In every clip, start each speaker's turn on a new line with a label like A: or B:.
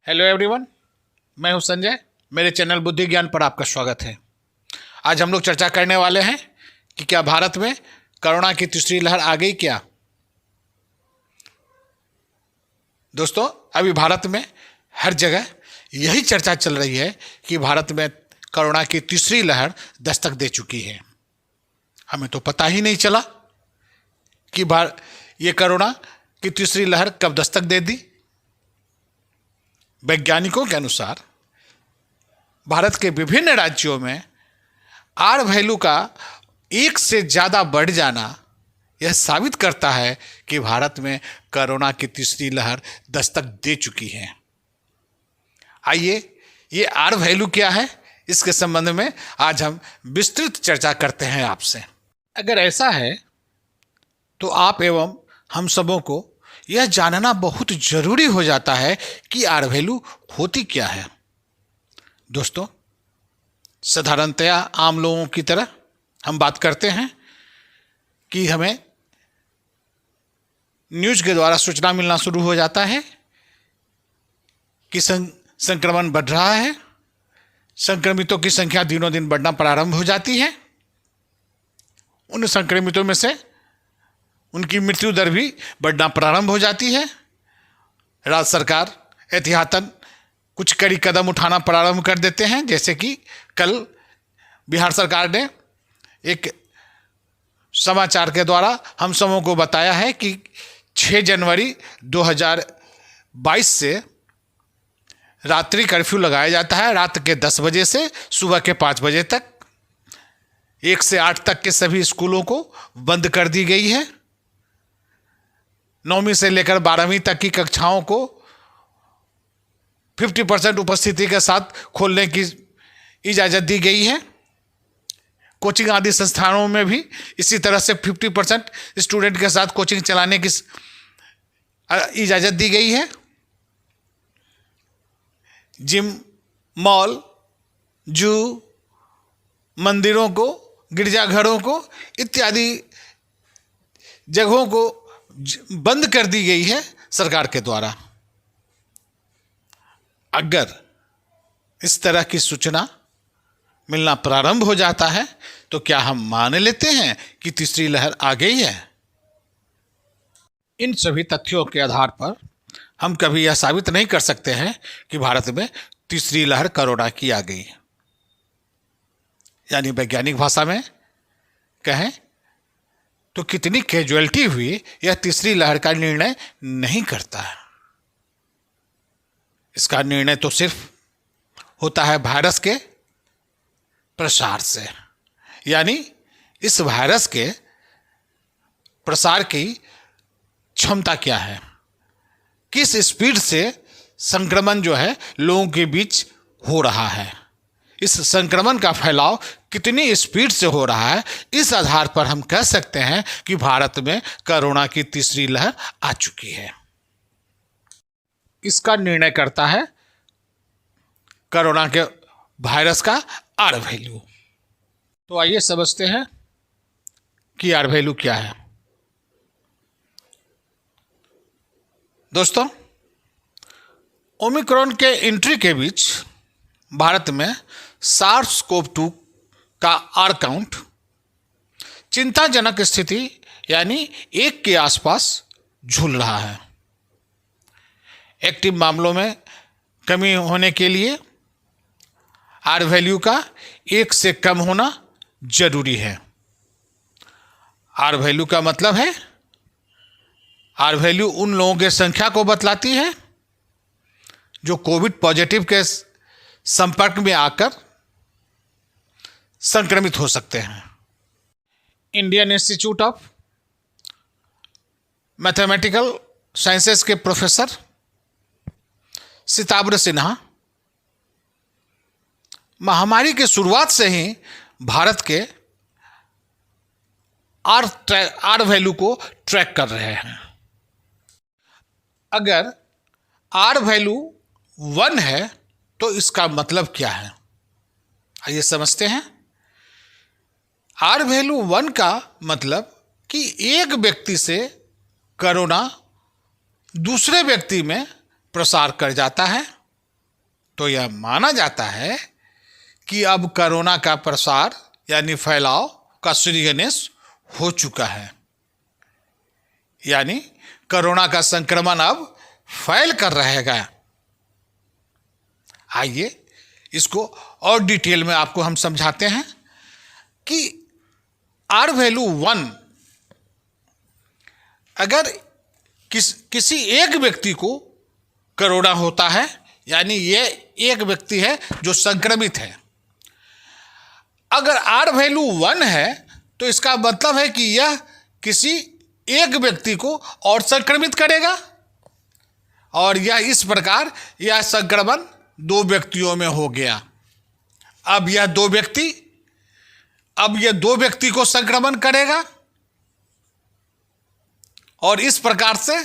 A: Hello everyone, मैं हूं संजय। मेरे चैनल बुद्धि ज्ञान पर आपका स्वागत है। आज हम लोग चर्चा करने वाले हैं कि क्या भारत में कोरोना की तीसरी लहर आ गई क्या। दोस्तों, अभी भारत में हर जगह यही चर्चा चल रही है कि भारत में कोरोना की तीसरी लहर दस्तक दे चुकी है। हमें तो पता ही नहीं चला कि ये कोरोना की तीसरी लहर कब दस्तक दे दी। वैज्ञानिकों के अनुसार भारत के विभिन्न राज्यों में आर वैल्यू का एक से ज़्यादा बढ़ जाना यह साबित करता है कि भारत में कोरोना की तीसरी लहर दस्तक दे चुकी है। आइए, ये आर वैल्यू क्या है, इसके संबंध में आज हम विस्तृत चर्चा करते हैं आपसे। अगर ऐसा है तो आप एवं हम सबों को यह जानना बहुत जरूरी हो जाता है कि आर वैल्यू होती क्या है। दोस्तों, साधारणतया आम लोगों की तरह हम बात करते हैं कि हमें न्यूज़ के द्वारा सूचना मिलना शुरू हो जाता है कि संक्रमण बढ़ रहा है, संक्रमितों की संख्या दिनों दिन बढ़ना प्रारंभ हो जाती है। उन संक्रमितों में से उनकी मृत्यु दर भी बढ़ना प्रारंभ हो जाती है। राज्य सरकार एहतियातन कुछ कड़ी कदम उठाना प्रारंभ कर देते हैं, जैसे कि कल बिहार सरकार ने एक समाचार के द्वारा हम सबों को बताया है कि 6 जनवरी 2022 से रात्रि कर्फ्यू लगाया जाता है। रात के 10 बजे से सुबह के 5 बजे तक 1 से 8 तक के सभी स्कूलों को बंद कर दी गई है। 9वीं से लेकर 12वीं तक की कक्षाओं को 50% उपस्थिति के साथ खोलने की इजाज़त दी गई है। कोचिंग आदि संस्थानों में भी इसी तरह से 50% स्टूडेंट के साथ कोचिंग चलाने की इजाज़त दी गई है। जिम, मॉल, जू, मंदिरों को, गिरजाघरों को इत्यादि जगहों को बंद कर दी गई है सरकार के द्वारा। अगर इस तरह की सूचना मिलना प्रारंभ हो जाता है तो क्या हम मान लेते हैं कि तीसरी लहर आ गई है? इन सभी तथ्यों के आधार पर हम कभी यह साबित नहीं कर सकते हैं कि भारत में तीसरी लहर कोरोना की आ गई। यानी वैज्ञानिक भाषा में कहें तो कितनी कैजुअलिटी हुई यह तीसरी लहर का निर्णय नहीं करता है। इसका निर्णय तो सिर्फ होता है वायरस के प्रसार से, यानी इस वायरस के प्रसार की क्षमता क्या है, किस स्पीड से संक्रमण जो है लोगों के बीच हो रहा है, इस संक्रमण का फैलाव कितनी स्पीड से हो रहा है। इस आधार पर हम कह सकते हैं कि भारत में कोरोना की तीसरी लहर आ चुकी है। इसका निर्णय करता है कोरोना के वायरस का आर वैल्यू। तो आइए समझते हैं कि आर वैल्यू क्या है। दोस्तों, ओमिक्रॉन के एंट्री के बीच भारत में SARS-CoV-2 का आर काउंट चिंताजनक स्थिति यानी 1 के आसपास झूल रहा है। एक्टिव मामलों में कमी होने के लिए आर वैल्यू का 1 से कम होना जरूरी है। आर वैल्यू का मतलब है, आर वैल्यू उन लोगों की संख्या को बतलाती है जो कोविड पॉजिटिव के संपर्क में आकर संक्रमित हो सकते हैं। Indian institute of mathematical sciences के प्रोफेसर सिताब्र सिन्हा महामारी की शुरुआत से ही भारत के आर वैल्यू को ट्रैक कर रहे हैं। अगर आर वैल्यू 1 है तो इसका मतलब क्या है, आइए समझते हैं। आर वैल्यू 1 का मतलब कि एक व्यक्ति से कोरोना दूसरे व्यक्ति में प्रसार कर जाता है तो यह माना जाता है कि अब कोरोना का प्रसार यानी फैलाव का श्री गणेश हो चुका है, यानी कोरोना का संक्रमण अब फैल कर रहेगा। आइए इसको और डिटेल में आपको हम समझाते हैं कि आर वैल्यू 1 अगर किसी एक व्यक्ति को कोरोना होता है, यानी ये एक व्यक्ति है जो संक्रमित है, अगर आर वैल्यू 1 है तो इसका मतलब है कि यह किसी एक व्यक्ति को और संक्रमित करेगा, और यह इस प्रकार यह संक्रमण 2 व्यक्तियों में हो गया। अब यह 2 व्यक्ति को संक्रमण करेगा, और इस प्रकार से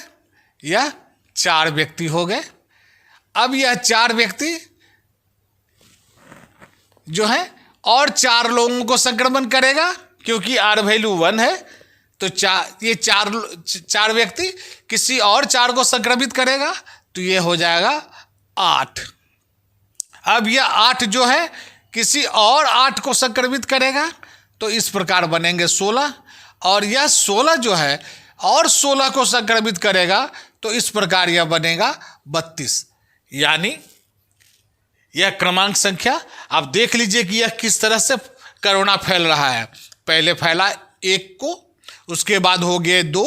A: यह 4 व्यक्ति हो गए। अब यह 4 व्यक्ति जो है और 4 लोगों को संक्रमण करेगा, क्योंकि आर वैल्यू 1 है तो ये चार व्यक्ति किसी और 4 को संक्रमित करेगा, तो ये हो जाएगा 8। अब यह 8 जो है किसी और 8 को संक्रमित करेगा, तो इस प्रकार बनेंगे 16, और यह 16 जो है और 16 को संक्रमित करेगा, तो इस प्रकार यह बनेगा 32। यानी यह क्रमांक संख्या आप देख लीजिए कि यह किस तरह से कोरोना फैल रहा है। पहले फैला 1 को, उसके बाद हो गए 2,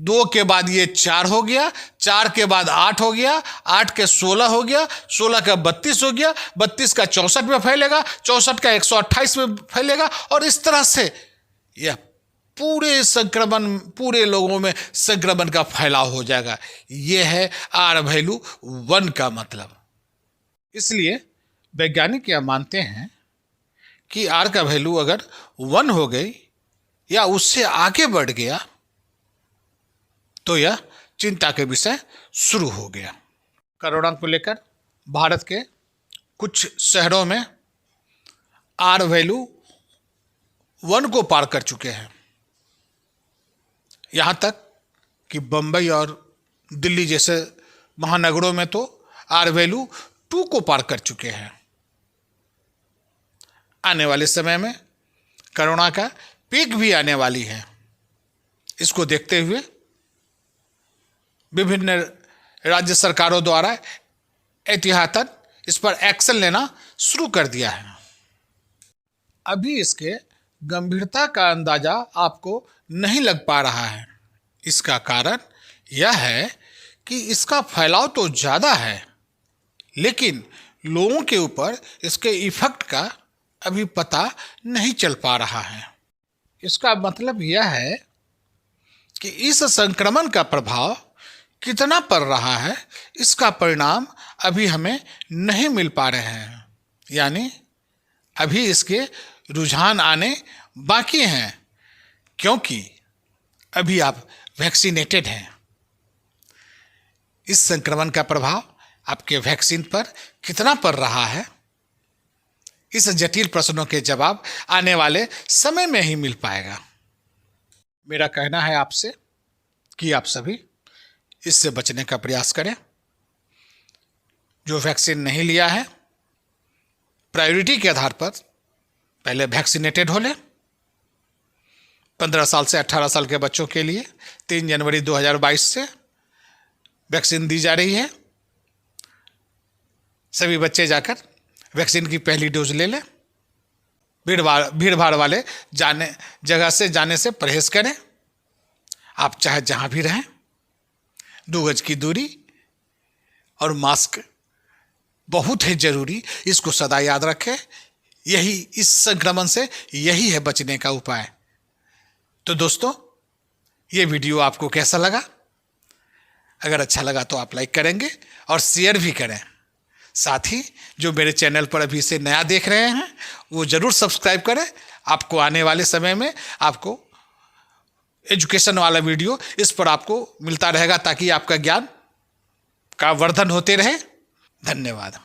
A: 2 के बाद ये 4 हो गया, 4 के बाद 8 हो गया, 8 के 16 हो गया, 16 का 32 हो गया, 32 का 64 में फैलेगा, 64 का 128 में फैलेगा, और इस तरह से यह पूरे लोगों में संक्रमण का फैलाव हो जाएगा। यह है आर वैल्यू 1 का मतलब। इसलिए वैज्ञानिक यह मानते हैं कि आर का वैल्यू अगर 1 हो गई या उससे आगे बढ़ गया तो यह चिंता के विषय शुरू हो गया। कोरोना को लेकर भारत के कुछ शहरों में आर वैल्यू 1 को पार कर चुके हैं। यहाँ तक कि बम्बई और दिल्ली जैसे महानगरों में तो आर वैल्यू 2 को पार कर चुके हैं। आने वाले समय में कोरोना का पीक भी आने वाली है। इसको देखते हुए विभिन्न राज्य सरकारों द्वारा एहतियातन इस पर एक्शन लेना शुरू कर दिया है। अभी इसके गंभीरता का अंदाजा आपको नहीं लग पा रहा है। इसका कारण यह है कि इसका फैलाव तो ज़्यादा है, लेकिन लोगों के ऊपर इसके इफेक्ट का अभी पता नहीं चल पा रहा है। इसका मतलब यह है कि इस संक्रमण का प्रभाव कितना पड़ रहा है, इसका परिणाम अभी हमें नहीं मिल पा रहे हैं। यानी अभी इसके रुझान आने बाकी हैं, क्योंकि अभी आप वैक्सीनेटेड हैं। इस संक्रमण का प्रभाव आपके वैक्सीन पर कितना पड़ रहा है, इस जटिल प्रश्नों के जवाब आने वाले समय में ही मिल पाएगा। मेरा कहना है आपसे कि आप सभी इससे बचने का प्रयास करें। जो वैक्सीन नहीं लिया है, प्रायोरिटी के आधार पर पहले वैक्सीनेटेड हो लें। 15 साल से 18 साल के बच्चों के लिए 3 जनवरी 2022 से वैक्सीन दी जा रही है। सभी बच्चे जाकर वैक्सीन की पहली डोज ले लें। भीड़ भाड़ वाले जगह से जाने से परहेज करें। आप चाहे जहाँ भी रहें, 2 गज की दूरी और मास्क बहुत ही जरूरी, इसको सदा याद रखें। यही इस संक्रमण से यही है बचने का उपाय। तो दोस्तों, ये वीडियो आपको कैसा लगा? अगर अच्छा लगा तो आप लाइक करेंगे और शेयर भी करें। साथ ही जो मेरे चैनल पर अभी से नया देख रहे हैं वो ज़रूर सब्सक्राइब करें। आपको आने वाले समय में आपको एजुकेशन वाला वीडियो इस पर आपको मिलता रहेगा, ताकि आपका ज्ञान का वर्धन होते रहे। धन्यवाद।